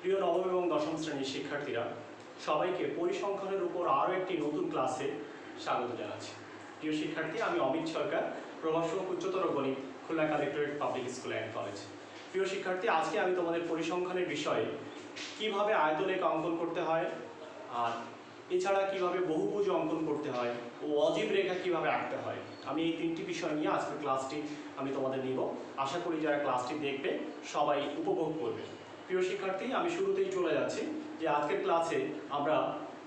প্রিয় নবম এবং দশম শ্রেণীর শিক্ষার্থীরা সবাইকে পরিসংখ্যানের উপর আরও একটি নতুন ক্লাসে স্বাগত জানাচ্ছি। প্রিয় শিক্ষার্থী, আমি অমিত সরকার, প্রভাষক উচ্চতর গণিত, Khulna collectorate public school and college. প্রিয় শিক্ষার্থী, আজকে আমি তোমাদের পরিসংখ্যানের বিষয়ে কিভাবে আয়তলেখ অঙ্কন করতে হয়, আর এছাড়া কিভাবে বহুভুজ অঙ্কন করতে হয় ও অজীব রেখা কিভাবে আঁকতে হয়, আমি এই তিনটি বিষয় নিয়ে আজকের ক্লাসটি আমি তোমাদের নিব। আশা করি যারা ক্লাসটি দেখবে সবাই উপভোগ করবে। প্রিয় শিক্ষার্থী, আমি শুরুতেই চলে যাচ্ছি যে আজকের ক্লাসে আমরা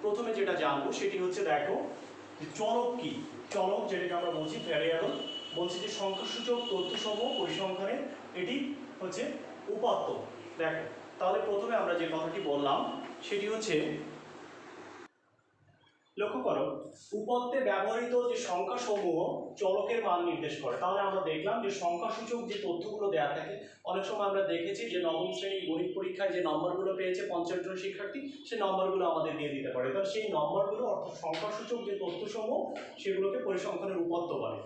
প্রথমে যেটা জানবো সেটি হচ্ছে, দেখো যে চলক কি। চলক যেটাকে আমরা বলছি ভ্যারিয়েবল, বলছি যে সংখ্যাসূচক তথ্যসমূহ পরিসংখ্যানে এটি হচ্ছে উপাত্ত। দেখো তাহলে প্রথমে আমরা যে কথাটি বললাম সেটি হচ্ছে, লক্ষ্য করো, উপাত্তে ব্যবহৃত যে সংখ্যাসমূহ চলকের মান নির্দেশ করে। তাহলে আমরা দেখলাম যে সংখ্যাসূচক যে তথ্যগুলো দেওয়া থাকে, অনেক সময় আমরা দেখেছি যে নবম শ্রেণীর গণিত পরীক্ষায় যে নম্বরগুলো পেয়েছে 50 জন শিক্ষার্থী, সেই নম্বরগুলো আমাদের দিয়ে দিতে পারে। তাহলে সেই নম্বরগুলো অর্থাৎ সংখ্যাসূচক যে তথ্যসমূহ সেগুলোকে পরিসংখ্যানের উপাত্ত বলে।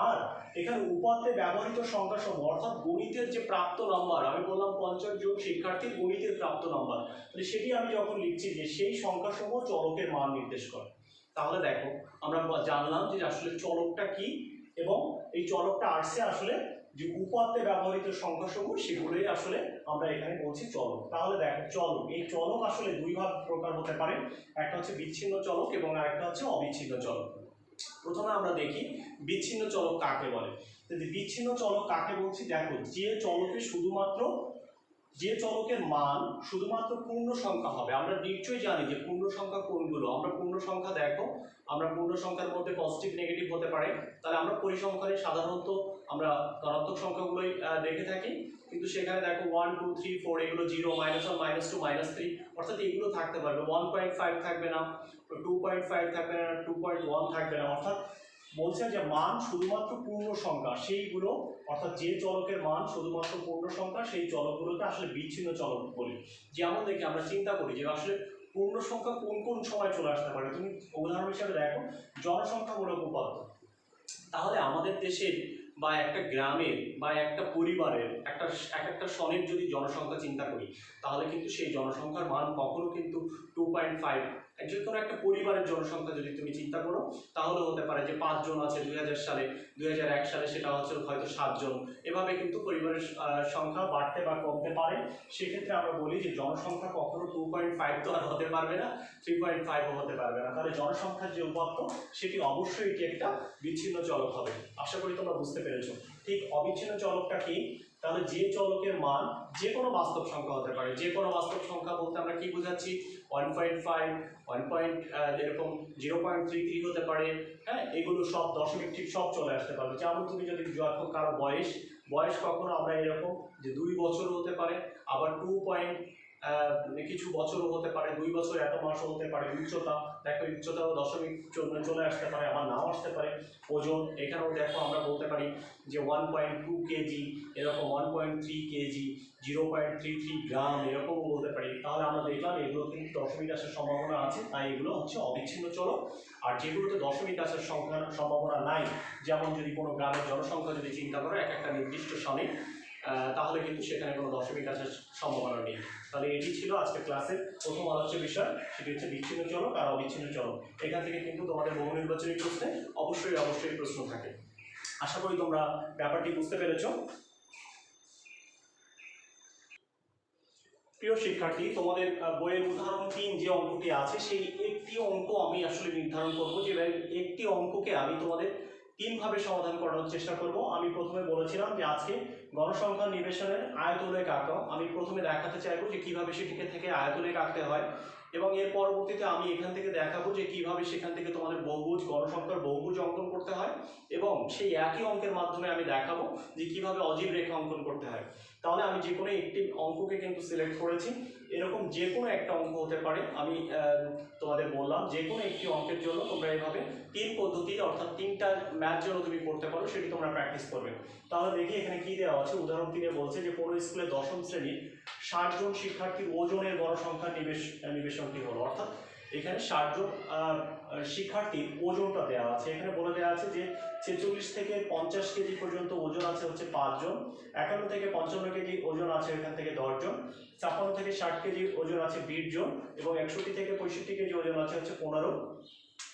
আর এখানে উপাত্তে ব্যবহৃত সংখ্যাসমূহ অর্থাৎ গণিতের যে প্রাপ্ত নম্বর, আমি বললাম 50 জন শিক্ষার্থীর গণিতের প্রাপ্ত নম্বর, তাহলে সেটি আমি যখন লিখছি যে সেই সংখ্যাসমূহ চলকের মান নির্দেশ করে। তাহলে দেখো আমরা জানলাম যে আসলে চলকটা কি, এবং এই চলকটা আসছে আসলে যে উপাত্তে ব্যবহৃত সংখ্যাসমূহ সেগুলোই আসলে আমরা এখানে বলছি চলক। তাহলে দেখো চলক, এই চলক আসলে দুই ভাগ প্রকার হতে পারে, একটা হচ্ছে বিচ্ছিন্ন চলক এবং আরেকটা হচ্ছে অবিচ্ছিন্ন চলক। প্রথমে আমরা দেখি বিচ্ছিন্ন চলক কাকে বলে। বিচ্ছিন্ন চলক কাকে বলছি, দেখো যে চলকে শুধুমাত্র যে চলকের মান শুধুমাত্র পূর্ণ সংখ্যা হবে। আমরা নিশ্চয়ই জানি যে পূর্ণ সংখ্যা কোনগুলো। আমরা পূর্ণ সংখ্যা, দেখো আমরা পূর্ণ সংখ্যার মধ্যে পজিটিভ নেগেটিভ হতে পারে, তাহলে আমরা পরিসংখ্যানে সাধারণত আমরা ধনাত্মক সংখ্যাগুলোই দেখে থাকি, কিন্তু সেখানে দেখো 1 2 3 4 এগুলো 0 -1 -2 -3 অর্থাৎ এগুলো থাকতে পারবে। 1.5 থাকবে না, 2.5 থাকবে না, 2.1 থাকবে না। অর্থাৎ বলছে যে মান শুধুমাত্র পূর্ণ সংখ্যা সেইগুলো, অর্থাৎ যে চলকের মান শুধুমাত্র পূর্ণ সংখ্যা সেই চলকগুলোকে আসলে বিচ্ছিন্ন চলক বলি। যেমন দেখি আমরা চিন্তা করি যে আসলে পূর্ণ সংখ্যা কোন কোন সময় চলে আসতে পারে। তুমি উদাহরণ হিসাবে দেখো জনসংখ্যামূলক উপাত্ত। তাহলে আমাদের দেশের বা একটা গ্রামের বা একটা পরিবারের একটা সনের যদি জনসংখ্যা চিন্তা করি, তাহলে কিন্তু সেই জনসংখ্যার মান কখনো কিন্তু 2.5, যে কোনো একটা পরিবারের জনসংখ্যা যদি তুমি চিন্তা করো তাহলে হতে পারে যে 5 জন আছে 2000 সালে, 2001 সালে সেটা হচ্ছে হয়তো 7 জন। এভাবে কিন্তু পরিবারের সংখ্যা বাড়তে বা কমতে পারে। সেক্ষেত্রে আমরা বলি যে জনসংখ্যা কখনো 2.5 তো আর হতে পারবে না, 3.5ও হতে পারবে না। তাহলে জনসংখ্যার যে উপাত্ত সেটি অবশ্যই এটি একটা বিচ্ছিন্ন চলক হবে। আশা করি তোমরা বুঝতে পেরেছো। ঠিক অবিচ্ছিন্ন চলকটা কি, তাহলে যে চলকের মান যে কোনো বাস্তব সংখ্যা হতে পারে। যে কোনো বাস্তব সংখ্যা বলতে আমরা কি বোঝাচ্ছি, 1.5, 1. এরকম 0.33 হতে পারে, হ্যাঁ, এগুলো সব দশমিক ঠিক সব চলে আসতে পারবে। যেমন তুমি যদি কারো বয়স কখনো আমরা এরকম যে 2 বছরও হতে পারে, আবার 2. কিছু বছরও হতে পারে, 2 বছর এত মাসও হতে পারে। উচ্চতা, দেখো উচ্চতাও দশমিক চলে আসতে পারে, আবার নাও আসতে পারে। ওজন, এখানেও দেখো আমরা বলতে পারি যে 1.2 কেজি, এরকম 1.3 কেজি, 0.33 গ্রাম এরকমও বলতে পারি। তাহলে আমরা দেখলাম এগুলো কিন্তু দশমিক আসার সম্ভাবনা আছে, তাই এগুলো হচ্ছে অবিচ্ছিন্ন চলক। আর যেগুলোতে দশমিক আসার সম্ভাবনা নাই, যেমন যদি কোনো গ্রামের জনসংখ্যা যদি চিন্তা করো একটা নির্দিষ্ট সনে, তাহলে কিন্তু সেখানে কোনো দশমিক আসার সম্ভাবনা নেই। তাহলে এটি ছিল আজকের ক্লাসের প্রথম আলোচ্য বিষয়, সেটি হচ্ছে বিচ্ছিন্ন চলক আর অবিচ্ছিন্ন চলক। এখান থেকে কিন্তু তোমাদের বহু নির্বাচনী প্রশ্নে অবশ্যই প্রশ্ন থাকে। আশা করি তোমরা ব্যাপারটি বুঝতে পেরেছো। প্রিয় শিক্ষার্থী, তোমাদের বইয়ের উদাহরণ 3 যে অঙ্কটি আছে, সেই একটি অঙ্ক আমি আসলে নির্ধারণ করবো যে একটি অঙ্ককে আমি তোমাদের 3 ভাবে সমাধান করার চেষ্টা করব। আমি প্রথমে বলেছিলাম যে আজকে গণসংখ্যা নিবেশনের আয়তলেখ আঁকা আমি প্রথমে দেখাতে চাইবো যে কিভাবে সেটিকে থেকে আয়তলেখ আঁকতে হয়, এবং এর পরবর্তীতে আমি এখান থেকে দেখাবো যে কিভাবে সেখান থেকে তোমাদের বহুভুজ, গণসংখ্যার বহুভুজ অঙ্কন করতে হয়, এবং সেই একই অঙ্কের মাধ্যমে আমি দেখাবো যে কিভাবে অজীব রেখা অঙ্কন করতে হয়। তাহলে আমি যে কোনো একটি অঙ্ককে কিন্তু সিলেক্ট করেছি। এরকম যে কোনো একটা অঙ্ক হতে পারে। আমি তোমাদের বললাম যে কোনো একটি অঙ্কের জন্য তোমরা এইভাবে 3 পদ্ধতি অর্থাৎ 3টা ম্যাথ যেন তুমি করতে পারো সেটি তোমরা প্র্যাকটিস করবে। তাহলে দেখি এখানে কি দেওয়া আছে। উদাহরণ 3 বলছে যে কোনো স্কুলে দশম শ্রেণীর 60 জন শিক্ষার্থীর ওজনের গণসংখ্যার নিবেশনটি হলো। অর্থাৎ এখানে 60 জন শিক্ষার্থীর ওজনটা দেওয়া আছে। এখানে বলে দেওয়া আছে যে 46 থেকে 50 কেজি পর্যন্ত ওজন আছে হচ্ছে 5 জন, 51 থেকে 55 কেজি ওজন আছে এখান থেকে 10 জন, 56 থেকে 60 কেজি ওজন আছে 20 জন, এবং 61 থেকে 65 কেজি ওজন আছে হচ্ছে 15,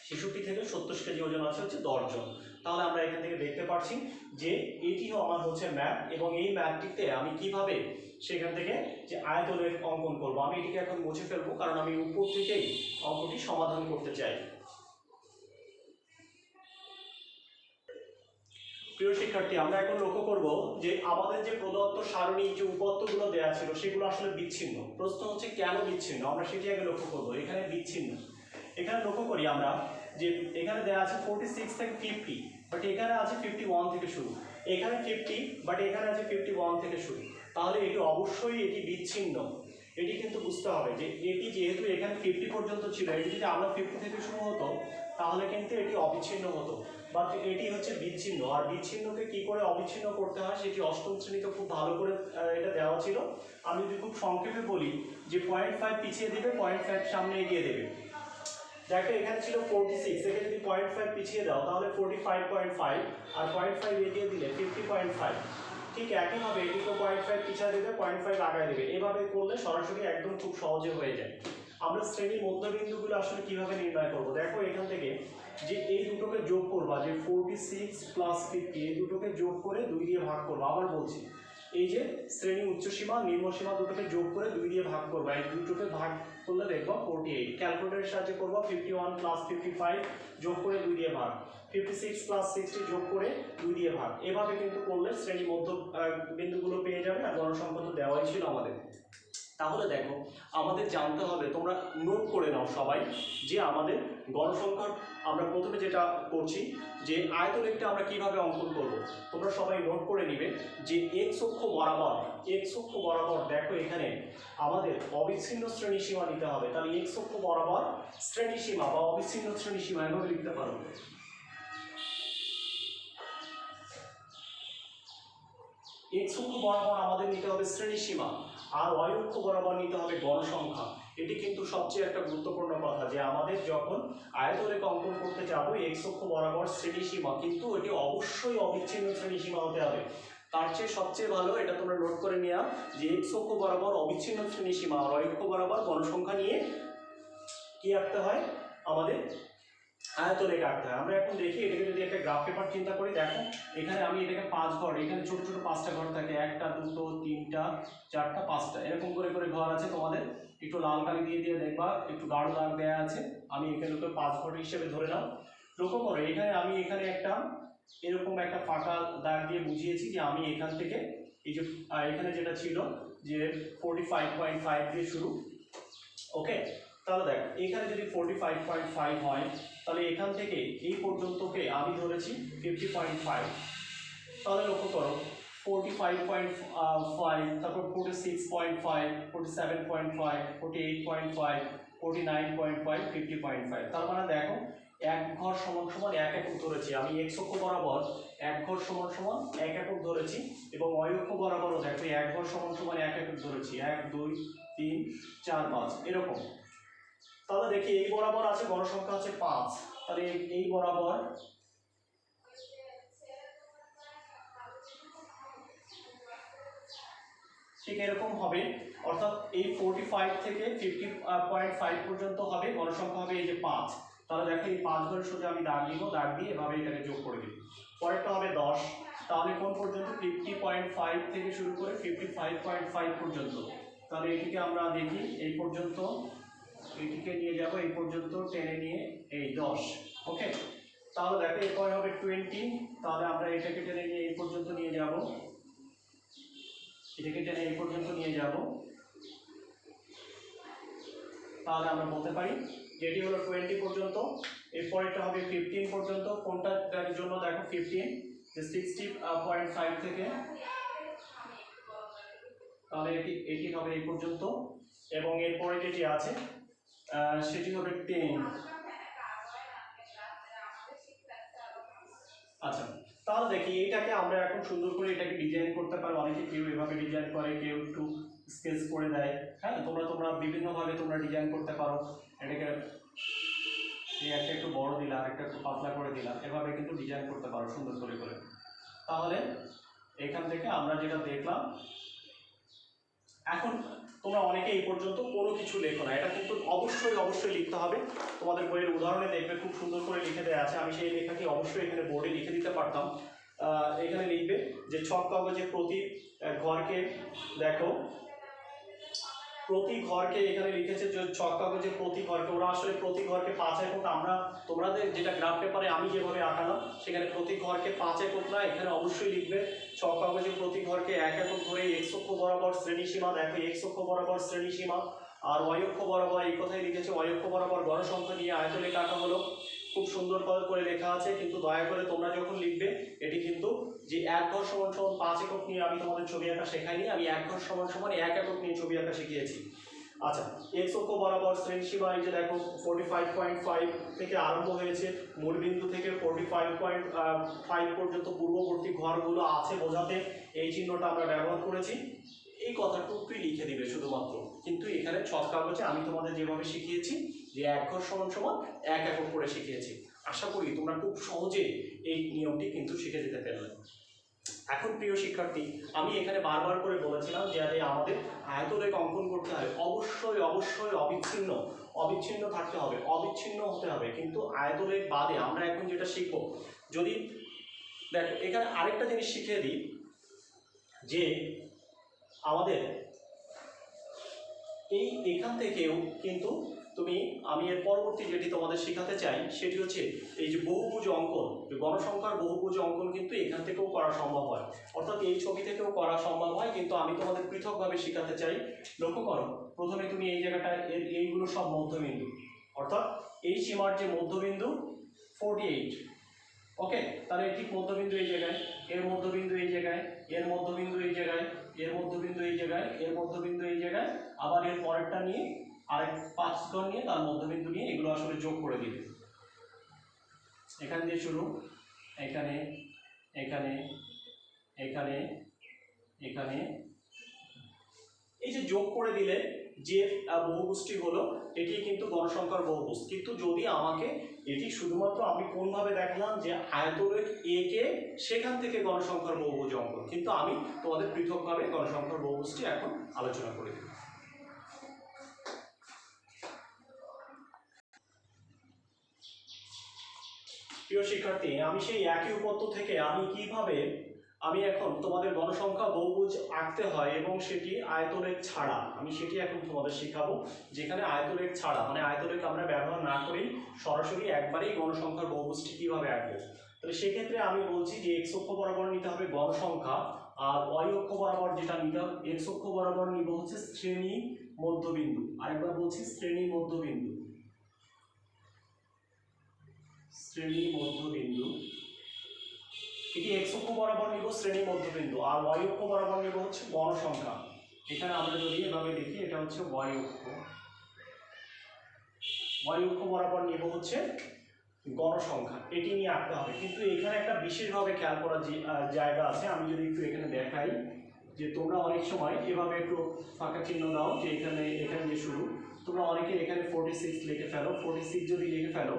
66 থেকে 70 কেজি ওজন আছে হচ্ছে 10 জন। তাহলে আমরা এখান থেকে দেখতে পাচ্ছি যে এটিও আমার হচ্ছে ম্যাপ, এবং এই ম্যাপটিতে আমি কিভাবে সেখান থেকে যে আয়তনের অঙ্কন করব। আমি এটিকে এখন মুছে ফেলবো, কারণ আমি উপর থেকেই অঙ্কটি সমাধান করতে চাই। প্রিয় শিক্ষার্থী, আমরা এখন লক্ষ্য করব যে আমাদের যে প্রদত্ত সারণী যে উপাত্তগুলো দেওয়া ছিল সেগুলো আসলে বিচ্ছিন্ন। প্রশ্ন হচ্ছে কেন বিচ্ছিন্ন, আমরা সেটি আগে লক্ষ্য করব। এখানে বিচ্ছিন্ন, এখানে লক্ষ্য করি আমরা যে এখানে দেওয়া আছে 46 থেকে 50, বাট এখানে আছে 51 থেকে শুরু, এখানে 50 বাট এখানে আছে 51 থেকে শুরু। তাহলে এটি অবশ্যই এটি বিচ্ছিন্ন। এটি কিন্তু বুঝতে হবে যে এটি যেহেতু এখানে 50 পর্যন্ত ছিল, এটি যদি আমরা 50 থেকে শুরু হতো তাহলে কিন্তু এটি অবিচ্ছিন্ন হতো, বাট এটি হচ্ছে বিচ্ছিন্ন। আর বিচ্ছিন্নকে কি করে অবিচ্ছিন্ন করতে হয় সেটি অষ্টম শ্রেণীতে খুব ভালো করে এটা দেওয়া ছিল। আমি যদি খুব সংক্ষেপে বলি যে 0.5 পিছিয়ে দেবে, 0.5 সামনে এগিয়ে দেবে। দেখো এখানে ছিল 46, এখানে যদি 0.5 পিছিয়ে দাও তাহলে 45.5, আর 0.5 এগিয়ে দিলে 50.5। ঠিক একইভাবে এটিকে 0.5 পিছিয়ে দেবে, 0.5 আগায় দেবে। এভাবে করলে সরাসরি একদম খুব সহজে হয়ে যায়। আমরা শ্রেণীর মধ্যবিন্দুগুলো আসলে কিভাবে নির্ণয় করব, দেখো এখান থেকে যে এই দুটোকে যোগ করবা, যে 46 প্লাস 50, এই দুটোকে যোগ করে 2 দিয়ে ভাগ করবো। আবার বলছি, এই যে শ্রেণী উচ্চসীমা নিম্নসীমা দুটোকে যোগ করে 2 দিয়ে ভাগ করবা, এই দুটোকে ভাগ করলে দেখবা 48। ক্যালকুলেটরের সাহায্যে করবো 51 প্লাস 55 যোগ করে 2 দিয়ে ভাগ, 56 প্লাস 60 যোগ করে 2 দিয়ে ভাগ। এভাবে কিন্তু করলে শ্রেণী মধ্য বিন্দুগুলো পেয়ে যাবে। আর গণসংখ্যা তো দেওয়াই ছিল আমাদের। তাহলে দেখো আমাদের জানতে হবে, তোমরা নোট করে নাও সবাই, যে আমাদের গণসংখ্যার আমরা প্রথমে যেটা করছি যে আয়তরেখটা আমরা কিভাবে অঙ্কন করব। তোমরা সবাই নোট করে নিবে যে এক্স অক্ষ বরাবর দেখো এখানে আমাদের অবিচ্ছিন্ন শ্রেণীসীমা নিতে হবে। তাহলে এক্স অক্ষ বরাবর শ্রেণীসীমা বা অবিচ্ছিন্ন শ্রেণীসীমা এভাবে লিখতে পারো। এক্স অক্ষ বরাবর আমাদের নিতে হবে শ্রেণীসীমা, আর ওয়াই অক্ষ বরাবর নিতে হবে গণসংখ্যা। এটি কিন্তু সবচেয়ে একটা গুরুত্বপূর্ণ কথা যে আমাদের যখন আয়তরেখা অঙ্কন করতে যাব, এক্স অক্ষ বরাবর শ্রেণীসীমা, কিন্তু এটি অবশ্যই অবিচ্ছিন্ন শ্রেণীসীমা হতে হবে। তার চেয়ে সবচেয়ে ভালো এটা তোমরা নোট করে নেওয়া যে এক্স অক্ষ বরাবর অবিচ্ছিন্ন শ্রেণীসীমা আর ওয়াই অক্ষ বরাবর গণসংখ্যা নিয়ে কি আঁকতে হয়, আমাদের আয়তরেখা আঁকতে হয়। আমরা এখন দেখি এটাকে যদি একটা গ্রাফ পেপার চিন্তা করি, দেখো এখানে আমি এটাকে 5 ঘর, এখানে ছোট ছোট 5টা ঘর থাকে, 1টা 2টো 3টা 4টা 5টা এরকম করে করে ঘর আছে। তোমাদের একটু লাল কালি দিয়ে দিয়ে দেখবা একটু গাঢ় দাগ দেওয়া আছে। আমি এখানে 5 ঘর হিসেবে ধরে নাও। লক্ষ্য করো এখানে আমি এখানে একটা এরকম একটা ফাঁকা দাগ দিয়ে বুঝিয়েছি যে আমি এখান থেকে এই যে এখানে যেটা ছিল যে 45.5 দিয়ে শুরু। ওকে, তাহলে দেখ এখানে যদি 45.5 হয় তাহলে এখান থেকে এই পর্যন্তকে আমি ধরেছি 50.5। তাহলে লক্ষ্য করো 45.5, তারপর 46.5, 47.5, 48.5, 49.5, 50.5। তার মানে দেখো এক ঘর সমান সমান 1 একক ধরেছি আমি, এক্স অক্ষ বরাবর এক ঘর সমান সমান 1 একক ধরেছি, এবং ওয়াই অক্ষ বরাবরও দেখো এক ঘর সমান সমান 1 একক ধরেছি, 1 2 3 4 5 এরকম। তাহলে দেখি এই বরাবর আছে গণসংখ্যা হচ্ছে 5, তাহলে এই বরাবর ঠিক এরকম হবে, অর্থাৎ এই 45 থেকে 50.5 পর্যন্ত হবে গণসংখ্যা হবে এই যে 5। তাহলে দেখো এই 5 ঘরে সোজা আমি দাগ দিব, দাগ দিয়ে এভাবে এটাকে যোগ করে দিব। পরেরটা হবে 10, তাহলে কোন পর্যন্ত 50.5 থেকে শুরু করে 55.5 পর্যন্ত। তাহলে এটিকে আমরা দেখি এই পর্যন্ত, এটিকে নিয়ে যাব এই পর্যন্ত, টেনে নিয়ে এই 10। ওকে, তাহলে দেখো এরপরে হবে 20, তাহলে আমরা এটাকে টেনে নিয়ে এই পর্যন্ত নিয়ে যাব, এটাকে টেনে এই পর্যন্ত নিয়ে যাব। তাহলে আমরা বলতে পারি যে এটি হলো 20 পর্যন্ত। এরপরেরটা হবে 15 পর্যন্ত। কোনটার জন্য দেখো 15 যে 60.5 থেকে, তাহলে এটি হবে এই পর্যন্ত, এবং এরপরে যেটি আছে সেটি হবে 10। আচ্ছা, তাহলে দেখি এটাকে আমরা এখন সুন্দর করে এটাকে ডিজাইন করতে পারি। অনেকে কেউ এভাবে ডিজাইন করে, কেউ একটু স্কেচ করে দেয়। হ্যাঁ, তোমরা বিভিন্নভাবে তোমরা ডিজাইন করতে পারো। এটাকে এই একটা একটু বড় দিলা, আরেকটা একটু পাতলা করে দিলা, এভাবে কিন্তু ডিজাইন করতে পারো সুন্দর করে করে। তাহলে এখান থেকে আমরা যেটা দেখলাম, এখন তোমরা অনেকে এই পর্যন্ত কোনো কিছু লেখো না, এটা কিন্তু অবশ্যই লিখতে হবে। তোমাদের বইয়ের উদাহরণে দেখবে খুব সুন্দর করে লিখে দেওয়া আছে। আমি সেই লেখাটি অবশ্যই এখানে বোর্ডে লিখে দিতে পারতাম। এখানে লিখবে যে ছক কাগজে প্রতি ঘরকে, দেখো প্রতি ঘরকে এখানে লিখেছে যে ছক কাগজে প্রতি ঘরকে, ওরা আসলে প্রতি ঘরকে 5 একক, আমরা তোমাদের যেটা গ্রাফ পেপারে আমি যেভাবে আঁকালাম সেখানে প্রতি ঘরকে 5 একক না, এখানে অবশ্যই লিখবে ছক কাগজে প্রতি ঘরকে 1 একক ধরে এক্স অক্ষ বরাবর শ্রেণীসীমা, দেখো এক্স অক্ষ বরাবর শ্রেণীসীমা, আর ওয়াই অক্ষ বরাবর এই কথাই লিখেছে, ওয়াই অক্ষ বরাবর গণসংখ্যা নিয়ে আয়তলেখ আঁকা হলো। খুব সুন্দর করে লেখা আছে, কিন্তু দয়া করে তোমরা যখন লিখবে এটি কিন্তু যে 1 ঘর সমান 5 একক নিয়ে আমি তোমাদের ছবি আঁকা শেখাইনি, আমি 1 ঘর সমান 1 একক নিয়ে ছবি আঁকা শিখিয়েছি। আচ্ছা, এক্স অক্ষ বরাবর শ্রেণীসীমা এই যে দেখো 45.5 থেকে আরম্ভ হয়েছে, মূল বিন্দু থেকে 45.5 পর্যন্ত পূর্ববর্তী ঘরগুলো আছে বোঝাতে এই চিহ্নটা আমরা ব্যবহার করেছি। এই কথাটুকুই লিখে দিবে শুধুমাত্র, কিন্তু এখানে ছক কাগজে আমি তোমাদের যেভাবে শিখিয়েছি যে 1 ঘর সমান 1 একক করে শিখিয়েছি। আশা করি তোমরা খুব সহজে এই নিয়মটি কিন্তু শিখে যেতে পারবে। এখন প্রিয় শিক্ষার্থী, আমি এখানে বারবার করে বলেছিলাম যে আমাদের আয়তরেখা অঙ্কন করতে হয় অবশ্যই অবিচ্ছিন্ন থাকতে হবে, অবিচ্ছিন্ন হতে হবে। কিন্তু আয়তরেখা বাদে আমরা এখন যেটা শিখবো, যদি দেখো এখানে আরেকটা জিনিস শিখিয়ে দিই যে আমাদের এখান থেকেও কিন্তু আমি এর পরবর্তী যেটি তোমাদের শেখাতে চাই সেটি হচ্ছে এই যে বহুভুজ অঙ্কন, গণসংখ্যার বহুভুজ অঙ্কন কিন্তু এখান থেকেও করা সম্ভব হয়, অর্থাৎ এই ছবি থেকেও করা সম্ভব হয়, কিন্তু আমি তোমাদের পৃথকভাবে শেখাতে চাই। লক্ষ্য করো, প্রথমে তুমি এই জায়গাটায় এইগুলো সব মধ্যবিন্দু, অর্থাৎ এই সীমার যে মধ্যবিন্দু 48, ওকে, তাহলে ঠিক মধ্যবিন্দু এই জায়গায়, এর মধ্যবিন্দু এই জায়গায়, এর মধ্যবিন্দু এই জায়গায়, এর মধ্যবিন্দু এই জায়গায়, এর মধ্যবিন্দু এই জায়গায়, আবার এর পরেরটা নিয়ে আরেক 5 ঘর নিয়ে তার মধ্যবিন্দু নিয়ে এগুলো আসলে যোগ করে দিবে। এখান দিয়ে শুরু, এখানে এখানে এখানে এখানে, এই যে যোগ করে দিলে যে বহুভুজটি হলো এটি কিন্তু গণসংখ্যার বহুভুজ। কিন্তু যদি আমাকে এটি শুধুমাত্র আমি কোনভাবে দেখলাম যে আয়তরেখ এ কে সেখান থেকে গণসংখ্যার বহুভুজ অঙ্কন, কিন্তু আমি তোমাদের পৃথকভাবে গণসংখ্যার বহুভুজটি এখন আলোচনা করে দিই। প্রিয় শিক্ষার্থী, আমি সেই একই উপত্য থেকে আমি এখন তোমাদের গণসংখ্যা বহুভুজ আঁকতে হয় এবং সেটি আয়তরেখ ছাড়া, আমি সেটি এখন তোমাদের শেখাবো, যেখানে আয়তরেখ ছাড়া মানে আয়তরেখ আমরা ব্যবহার না করেই সরাসরি একবারেই গণসংখ্যার বহুভুজটি কীভাবে আঁকবো। তাহলে সেক্ষেত্রে আমি বলছি যে এক্স অক্ষ বরাবর নিতে হবে গণসংখ্যা, আর ওয়াই অক্ষ বরাবর যেটা নিতে হবে, এক্স অক্ষ বরাবর নিব হচ্ছে শ্রেণী মধ্যবিন্দু, আরেকবার বলছি শ্রেণী মধ্যবিন্দু, এটি এক্স অক্ষ বরাবর নিব শ্রেণী মধ্যবিন্দু, আর ওয়াই অক্ষ বরাবর নিব হচ্ছে গণসংখ্যা। এখানে আমরা যদি এভাবে লিখি এটা হচ্ছে ওয়াই অক্ষ বরাবর নিব হচ্ছে গণসংখ্যা, এটি নিয়ে আঁকতে হবে। কিন্তু এখানে একটা বিশেষভাবে খেয়াল করার জায়গা আছে, আমি যদি একটু এখানে দেখাই যে তোমরা অনেক সময় এভাবে একটু ফাঁকা চিহ্ন দাও যে এখানে যে শুরু, তোমরা অনেকে এখানে 46 লিখে ফেলো। 46 যদি লিখে ফেলো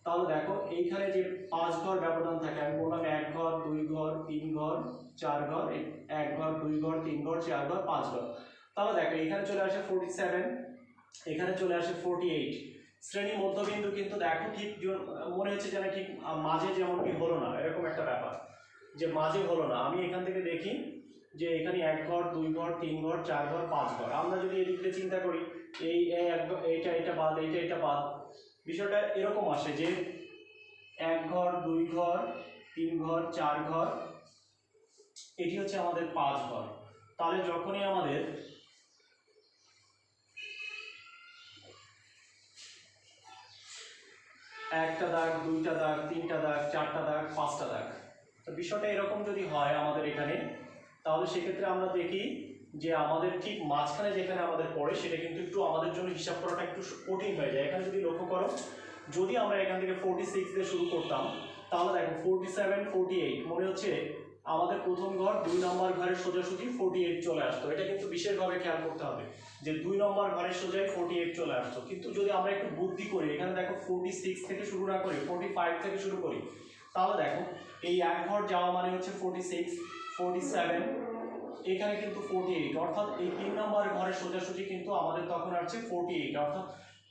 তাহলে দেখো এইখানে যে 5 ঘর ব্যবধান থাকে, আমি বললাম 1 ঘর 2 ঘর 3 ঘর 4 ঘর, 1 ঘর 2 ঘর 3 ঘর 4 ঘর 5 ঘর, তাহলে দেখো এখানে চলে আসে 47, এখানে চলে আসে 48। শ্রেণী মধ্যবিন্দু কিন্তু দেখো ঠিক মনে হচ্ছে যেন ঠিক মাঝে যেমন কি হলো না, এরকম একটা ব্যাপার যে মাঝে হলো না। আমি এখান থেকে দেখি যে এখানে 1 ঘর 2 ঘর 3 ঘর 4 ঘর 5 ঘর, আমরা যদি এদিক থেকে চিন্তা করি এইটা বাদ এইটা বাদ, বিষয়টা এরকম আসে যে 1 ঘর 2 ঘর 3 ঘর 4 ঘর, এটি হচ্ছে আমাদের 5 ঘর। তাহলে যখনই আমাদের একটা দাগ, দুইটা দাগ, তিনটা দাগ, চারটা দাগ, পাঁচটা দাগ, তো বিষয়টা এরকম যদি হয় আমাদের এখানে, তাহলে সেক্ষেত্রে আমরা দেখি যে আমাদের ঠিক মাঝখানে যেখানে আমাদের পড়ে সেটা কিন্তু একটু আমাদের জন্য হিসাব করাটা একটু কঠিন হয়ে যায়। এখানে যদি লক্ষ্য করো, যদি আমরা এখান থেকে 46 দিয়ে শুরু করতাম তাহলে দেখো 47 48 মনে হচ্ছে আমাদের প্রথম ঘর 2 নম্বর ঘরের সোজাসুজি 48 চলে আসতো। এটা কিন্তু বিশেষভাবে খেয়াল করতে হবে যে 2 নম্বর ঘরের সোজাই 48 চলে আসতো। কিন্তু যদি আমরা একটু বুদ্ধি করি, এখানে দেখো 46 থেকে শুরু না করি 45 থেকে শুরু করি, তাহলে দেখো এই এক ঘর যাওয়া মানে হচ্ছে 46, 47, এখানে কিন্তু 48, অর্থাৎ এই 3 নম্বর ঘরের সোজাসুজি কিন্তু আমাদের তখন আসছে 48, অর্থাৎ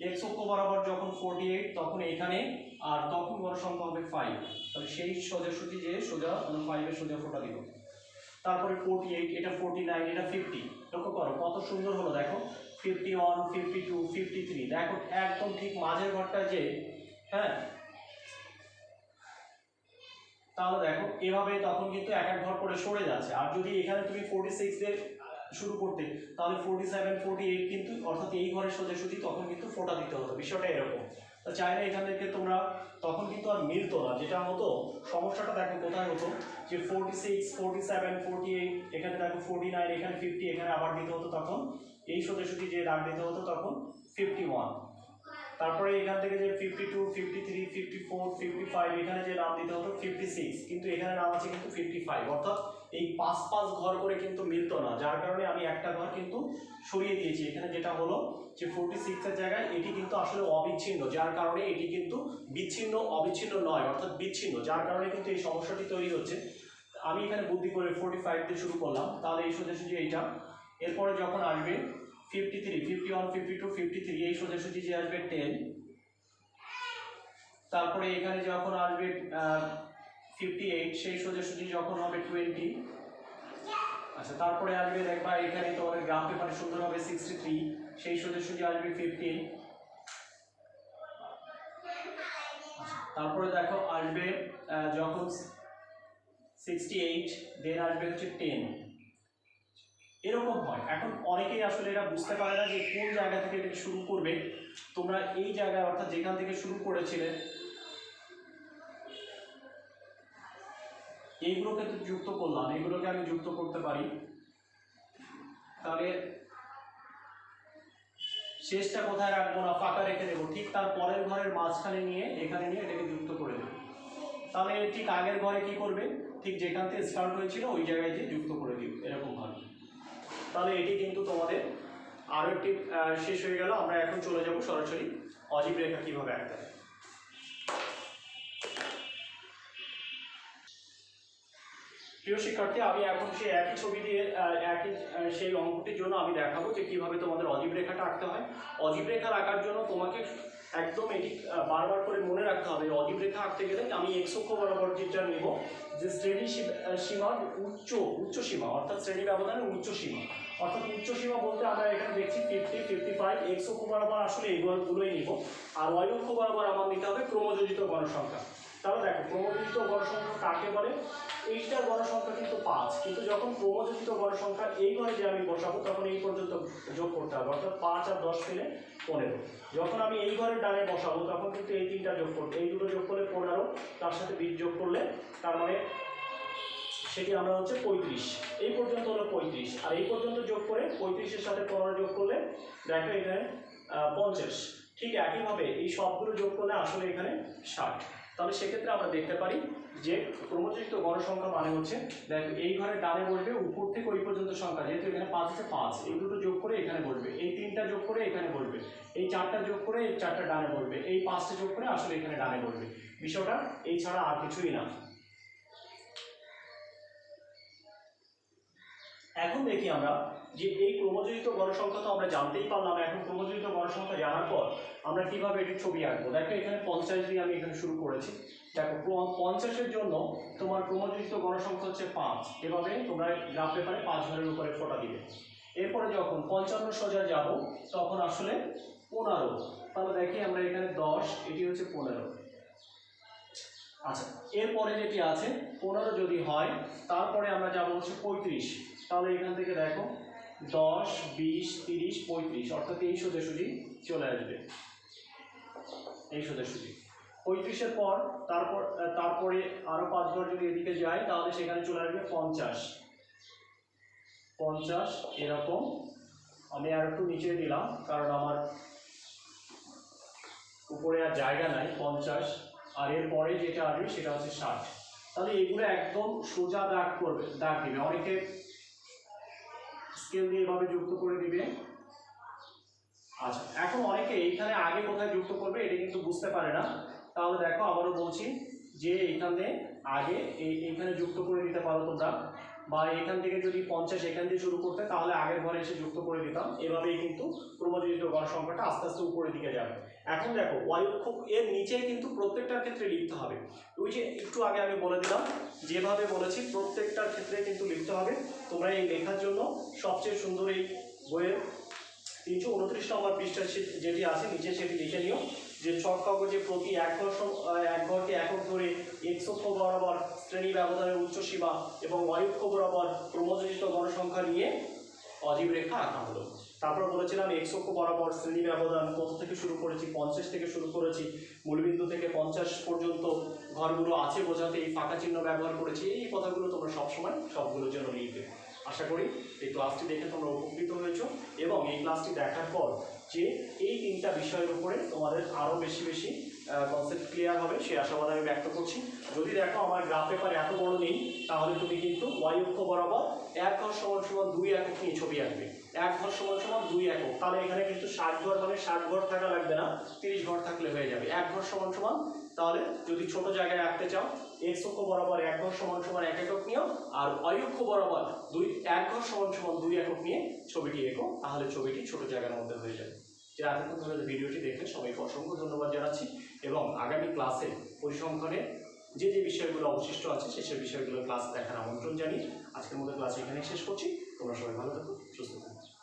এক্স অক্ষ বরাবর যখন 48 তখন এখানে, আর তখন গড় সংখ্যা হবে 5, তাহলে সেই সোজাসুজি যে সোজা 5 এর সোজা ফোঁটা দিব। তারপরে 48, এটা 49, এটা 50, লক্ষ্য করো কত সুন্দর হলো দেখো 51, 52, 53, দেখো একদম ঠিক মাঝের ঘরটা যে, হ্যাঁ তাহলে দেখো এভাবে তখন কিন্তু এক এক ঘর করে সরে যাচ্ছে। আর যদি এখানে তুমি 46 দিয়ে শুরু করতে তাহলে 47, 48 কিন্তু, অর্থাৎ এই ঘরের সোজাসুজি তখন কিন্তু ফোঁটা দিতে হতো, বিষয়টা এরকম। তো চাইলে এখান থেকে তোমরা তখন কিন্তু আর মিলতো না, যেটা হতো সমস্যাটা দেখো কোথায় হতো যে 46, 47, 48, এখানে দেখো 49, এখানে 50, এখানে আবার দিতে হতো তখন এই সোজাসুজি যে দাগ দিতে হতো তখন 51, তারপরে এখান থেকে যে 52, 53, 54, 55, এখানে যে নাম দিতে হতো 56, কিন্তু এখানে নাম আছে কিন্তু 55, অর্থাৎ এই 5 ঘর করে কিন্তু মিলতো না, যার কারণে আমি একটা ঘর কিন্তু সরিয়ে দিয়েছি। এখানে যেটা হলো যে 46 এর জায়গায় এটি কিন্তু আসলে অবিচ্ছিন্ন, যার কারণে এটি কিন্তু বিচ্ছিন্ন অবিচ্ছিন্ন নয়, অর্থাৎ বিচ্ছিন্ন, যার কারণে কিন্তু এই সমস্যাটি তৈরি হচ্ছে। আমি এখানে বুদ্ধি করে 45 দিয়ে শুরু করলাম, তাহলে এই সোজাসুজি এইটা। এরপরে যখন আসবে 53, 51, 52, 53, এই সোজাসুজি যে আসবে 10, তারপরে এখানে যখন আসবে 58, সেই সোজাসুজি যখন হবে 20, আচ্ছা তারপরে আসবে দেখবা এখানে তোমাদের গ্রাফ পেপারে সুন্দর হবে 63, সেই সোজাসুজি আসবে 15, তারপরে দেখো আসবে যখন 68, দেন আসবে হচ্ছে 10, এরকম হয়। এখন অনেকেই আসলে এটা বুঝতে পারে না যে কোন জায়গা থেকে এটা শুরু করবে। তোমরা এই জায়গায়, অর্থাৎ যেখান থেকে শুরু করেছিলে এইগুলোকে তো যুক্ত করলাম, এগুলোকে আমি যুক্ত করতে পারি, তাহলে শেষটা কোথায় রাখবো না, ফাঁকা রেখে দেবো, ঠিক তার পরের ঘরের মাঝখানে নিয়ে এখানে নিয়ে এটাকে যুক্ত করে দেবো। তাহলে ঠিক আগের ঘরে কি করবে, ঠিক যেখান থেকে স্টার্ট হয়েছিল ওই জায়গায় যে যুক্ত করে দিব, এরকম ভাবে। তাহলে এটি কিন্তু তোমাদের আরো একটি শেষ হয়ে গেল। আমরা এখন চলে যাব সরাসরি অজীব রেখা কিভাবে আঁকতে হয়। প্রিয় শিক্ষার্থী, আমি এখন সেই একই ছবি দিয়ে একই সেই অঙ্কটির জন্য আমি দেখাবো যে কিভাবে তোমাদের অজীব রেখাটা আঁকতে হয়। অজীব রেখা আঁকার জন্য তোমাকে একদম এটি বারবার করে মনে রাখতে হবে। অজীব রেখা আঁকতে গেলে আমি এক্স অক্ষ বরাবর যেটা নেব, যে শ্রেণী সীমার উচ্চ সীমা, অর্থাৎ শ্রেণী ব্যবধানের উচ্চ সীমা, অর্থাৎ উচ্চ সীমা বলতে আমরা এখানে দেখছি 50, 55, এক্স অক্ষ বরাবর আসলে এইগুলোই নিব, আর ওয়াই অক্ষ বরাবর আমার নিতে হবে ক্রমযোজিত গণসংখ্যা। তাহলে দেখো ক্রমযোজিত গণসংখ্যা কাকে বলে, এইটার গণসংখ্যা কিন্তু 5, কিন্তু যখন ক্রমযোজিত গণসংখ্যা এই ঘরে যে আমি বসাবো তখন এই পর্যন্ত যোগ করতে হবে, অর্থাৎ 5 আর 10 মিলে 15। যখন আমি এই ঘরের ডানে বসাবো তখন কিন্তু এই তিনটা যোগ করতে, এই দুটো যোগ করলে 15, তার সাথে 20 যোগ করলে তার মানে সেটি আমরা হচ্ছে 35, এই পর্যন্ত হলো 35, আর এই পর্যন্ত যোগ করে 35-এর সাথে 15 যোগ করলে দেখো এখানে 50। ঠিক একইভাবে এই সবগুলো যোগ করলে আসলে এখানে 60। তাহলে সেক্ষেত্রে আমরা দেখতে পারি যে ক্রমযোজিত গণসংখ্যা মানে হচ্ছে দেখো এই ঘরে ডানে বসবে উপর থেকে ওই পর্যন্ত সংখ্যা, যেহেতু এখানে 5 আছে 5, এই দুটো যোগ করে এখানে বসবে, এই 3টা যোগ করে এখানে বসবে, এই 4টা যোগ করে এই 4টা ডানে বসবে, এই 5টা যোগ করে আসলে এখানে ডানে বসবে। বিষয়টা এই ছাড়া আর কিছুই না। এখন দেখি আমরা যে এই ক্রমযোজিত গণসংখ্যা তো আমরা জানতেই পারলাম। এখন ক্রমযোজিত গণসংখ্যা জানার পর আমরা কিভাবে এটির ছবি আঁকবো। দেখো এখানে 50 দিয়ে আমি এখানে শুরু করেছি। দেখো 50-এর জন্য তোমার ক্রমযোজিত গণসংখ্যা হচ্ছে 5, এভাবে তোমরা গ্রাফ পেপারে 5 ঘরের উপরে ফোঁটা দিবে। এরপরে যখন 55 সোজা যাব তখন আসলে 15, তাহলে দেখি আমরা এখানে 10, এটি হচ্ছে 15। আচ্ছা, এরপরে যেটি আছে 15 যদি হয় তারপরে আমরা যাব হচ্ছে 35, তাহলে এখান থেকে দেখো 10, 20, 30, 35, অর্থাৎ এই সোজাসুজি চলে আসবে, এই সোজাসুজি 35-এর পর তারপরে আরো 5 ঘর যদি এদিকে যায় তাহলে সেখানে চলে আসবে 50, এরকম। আমি আর একটু নিচে দিলাম কারণ আমার উপরে আর জায়গা নাই, 50, আর এরপরে যেটা আসবে সেটা হচ্ছে 60। তাহলে এগুলো একদম সোজা দাগ করবে, দাগ দিবে। অনেকে স্কেল দিয়ে এভাবে যুক্ত করে দিবে। আচ্ছা, এখন অনেকে এইখানে আগে কোথায় যুক্ত করবে এটা কিন্তু বুঝতে পারে না। তাহলে দেখো আবারও বলছি যে এইখানে আগে এইখানে যুক্ত করে দিতে পারো তোমরা, বা এখান থেকে যদি 50 এখান দিয়ে শুরু করতে তাহলে আগের ঘরে এসে যুক্ত করে দিতাম। এভাবেই কিন্তু ক্রমযোজিত গড় সংখ্যাটা আস্তে আস্তে উপরের দিকে যাবে। এখন দেখো খুব এর নিচে কিন্তু প্রত্যেকটার ক্ষেত্রে লিখতে হবে। ওই যে একটু আগে আমি বলে দিলাম যেভাবে বলেছি প্রত্যেকটার ক্ষেত্রে কিন্তু লিখতে হবে। তোমরা এই লেখার জন্য সবচেয়ে সুন্দর এই বইয়ের 329 নম্বর পৃষ্ঠা যেটি আছে নিচে সেটি লিখে নিও যে ছক কাগজে প্রতি এক ঘরকে একক ধরে x অক্ষ বরাবর শ্রেণী ব্যবধানের উচ্চ সীমা এবং y অক্ষ বরাবর ক্রমযোজিত গণসংখ্যা নিয়ে অজীব রেখা আঁকা হলো। তারপর বলেছিলাম x অক্ষ বরাবর শ্রেণী ব্যবধান কত থেকে শুরু করেছি, 50 থেকে শুরু করেছি, মূলবিন্দু থেকে 50 পর্যন্ত ঘরগুলো আছে বোঝাতে এই ফাঁকা চিহ্ন ব্যবহার করেছি। এই কথাগুলো তোমরা সবসময় সবগুলোর জন্য লিখবে। আশা করি এই ক্লাসটি দেখে তোমরা উপকৃত হয়েছো এবং এই ক্লাসটি দেখার পর যে এই তিনটা বিষয়ের উপরে তোমাদের আরও বেশি বেশি কনসেপ্ট ক্লিয়ার হবে সেই আশাবাদ আমি ব্যক্ত করছি। যদি দেখো আমার গ্রাফ পেপার এত বড় নেই তাহলে তুমি কিন্তু y অক্ষ বরাবর 1 ঘর সমান সমান 2 একক নিয়ে ছবি আঁকবে। 1 ঘর সমান সমান 2 একক, তাহলে এখানে কিন্তু 60 ঘর মানে 60 ঘর থাকা লাগবে না, 30 ঘর থাকলে হয়ে যাবে। 1 ঘর সমান সমান, তাহলে যদি ছোট জায়গায় আঁকতে চাও x অক্ষ বরাবর 1 ঘর সমান সমান 1 একক নিও, আর y অক্ষ বরাবর 1 ঘর সমান সমান 2 একক নিয়ে ছবিটি এঁকো, তাহলে ছবিটি ছোট জায়গার মধ্যে হয়ে যাবে। যে এতক্ষণ ধরে ভিডিওটি দেখে সবাইকে অসংখ্য ধন্যবাদ জানাচ্ছি এবং আগামী ক্লাসে পরিসংখ্যানের যে যে বিষয়গুলো অবশিষ্ট আছে সেই বিষয়গুলো ক্লাস দেখার আমন্ত্রণ জানিয়ে আজকের মতো ক্লাস এখানে শেষ করছি। তোমরা সবাই ভালো থাকো, সুস্থ থাকো।